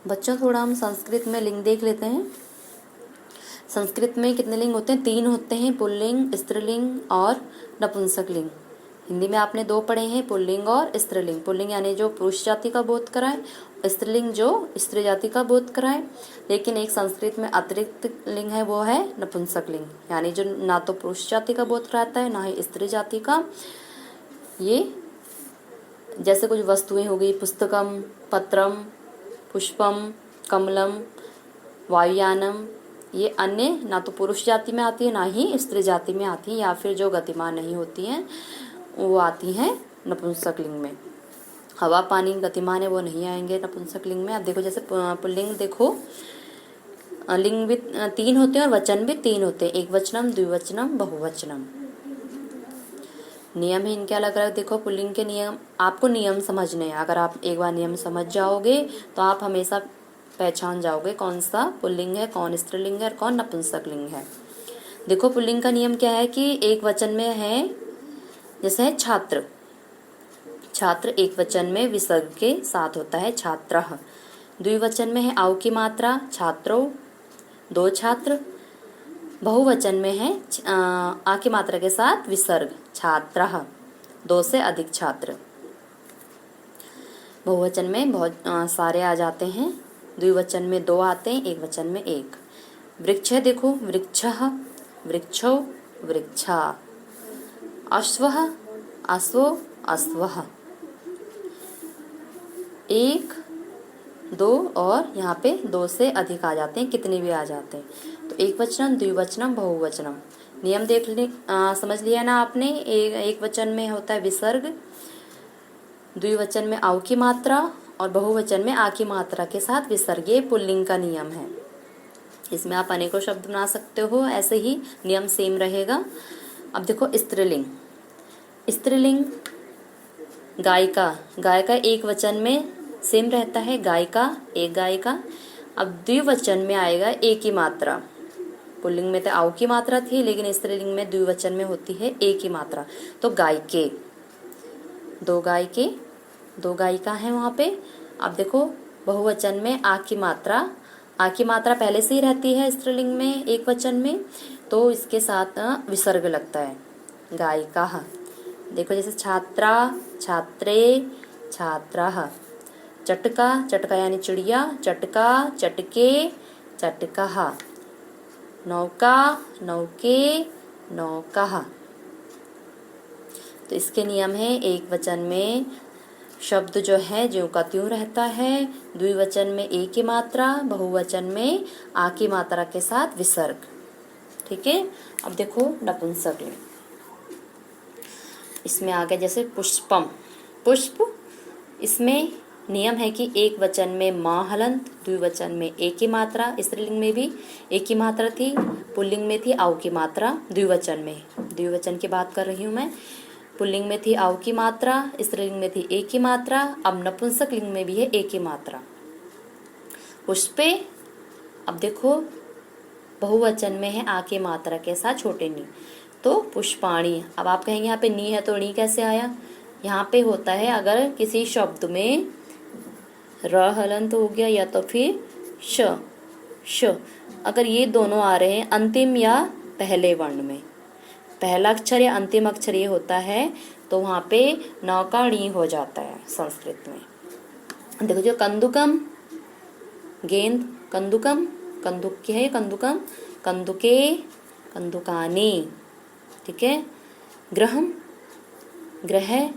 बच्चों थोड़ा हम संस्कृत में लिंग देख लेते हैं। संस्कृत में कितने लिंग होते हैं? 3 होते हैं, पुल्लिंग, स्त्रीलिंग और नपुंसक लिंग। हिंदी में आपने 2 पढ़े हैं, पुल्लिंग और स्त्रीलिंग। पुल्लिंग यानी जो पुरुष जाति का बोध कराए, स्त्रीलिंग जो स्त्री जाति का बोध कराए। लेकिन एक संस्कृत में अतिरिक्त लिंग है, वो है नपुंसक लिंग, यानी जो ना तो पुरुष जाति का बोध कराता है ना ही स्त्री जाति का। ये जैसे कुछ वस्तुएं हो गई, पुस्तकम, पत्रम, पुष्पम, कमलम, वायुयानम, ये अन्य ना तो पुरुष जाति में आती है ना ही स्त्री जाति में आती है, या फिर जो गतिमान नहीं होती हैं वो आती हैं नपुंसक लिंग में। हवा, पानी गतिमान है वो नहीं आएंगे नपुंसक लिंग में। अब देखो जैसे पुल्लिंग देखो, लिंग भी 3 होते हैं और वचन भी 3 होते हैं, एक वचनम, द्विवचनम, बहुवचनम। नियम है इनके अलग अलग। देखो पुल्लिंग के नियम, आपको नियम समझने हैं। अगर आप एक बार नियम समझ जाओगे तो आप हमेशा पहचान जाओगे कौन सा पुल्लिंग है, कौन स्त्रीलिंग है और कौन नपुंसक लिंग है। देखो पुल्लिंग का नियम क्या है कि एक वचन में है, जैसे है छात्र। छात्र एक वचन में विसर्ग के साथ होता है, छात्रः। द्विवचन में है आउ की मात्रा, छात्रो, 2 छात्र। बहुवचन में है आ की मात्रा के साथ विसर्ग, छात्रः, 2 से अधिक छात्र। बहुवचन में बहुत सारे आ जाते हैं, द्विवचन में 2 आते हैं, एक वचन में 1। वृक्ष है देखो, वृक्षः, वृक्षो, वृक्षा। अश्वः, अश्वो, अश्वः। 1, 2 और यहाँ पे 2 से अधिक आ जाते हैं, कितने भी आ जाते हैं। तो एक वचनम, द्विवचनम, बहुवचनम। नियम देख ले, समझ लिया ना आपने। एक वचन में होता है विसर्ग, द्विवचन में आउ की मात्रा और बहुवचन में आ की मात्रा के साथ विसर्ग। ये पुल्लिंग का नियम है। इसमें आप अनेकों शब्द बना सकते हो, ऐसे ही नियम सेम रहेगा। अब देखो स्त्रीलिंग। स्त्रीलिंग गायिका, गायिका एक वचन में सेम रहता है, गायिका, एक गायिका। अब द्विवचन में आएगा एक ही मात्रा। पुल्लिंग में तो आउ की मात्रा थी, लेकिन स्त्रीलिंग में द्विवचन में होती है एक ही मात्रा। तो गायिके, 2 गायिके, 2 गायिका है वहां पे। अब देखो बहुवचन में आ की मात्रा, आ की मात्रा पहले से ही रहती है स्त्रीलिंग में एक वचन में, तो इसके साथ विसर्ग लगता है, गायिका। देखो जैसे छात्रा, छात्रे, छात्राः। चटका, चटका यानी चिड़िया, चटका, चटके, चटकाः। नौका, नौके, नौकाः। तो इसके नियम है, एक वचन में शब्द जो है ज्यों का त्यों रहता है, द्विवचन में एक की मात्रा, बहुवचन में आ की मात्रा के साथ विसर्ग। ठीक है। अब देखो नपुंसक लिंग। इसमें आ गया जैसे पुष्पम, पुष्प। इसमें नियम है कि एक वचन में माँ हलंत, द्विवचन में एक ही मात्रा, स्त्रीलिंग में भी एक ही मात्रा थी, पुल्लिंग में थी आउ की मात्रा, द्विवचन में, द्विवचन की बात कर रही हूँ मैं। पुल्लिंग में थी आउ की मात्रा, स्त्रीलिंग में थी एक ही मात्रा। अब नपुंसक लिंग में भी है एक ही मात्रा, पुष्पे। अब देखो बहुवचन में है आ की मात्रा के साथ छोटे नी, तो पुष्पाणी। अब आप कहेंगे यहाँ पे नी है तो नी कैसे आया? यहाँ पे होता है अगर किसी शब्द में र हलंत हो गया या तो फिर श, अगर ये दोनों आ रहे हैं अंतिम या पहले वर्ण में, पहला अक्षर या अंतिम अक्षर ये होता है, तो वहाँ पे नौकाणी हो जाता है संस्कृत में। देखो जो कंदुकम, गेंद, कंदुकम, कंदुक की है कंदुकम, कंदुके, कंदुकानी। ठीक है। ग्रहम, ग्रह,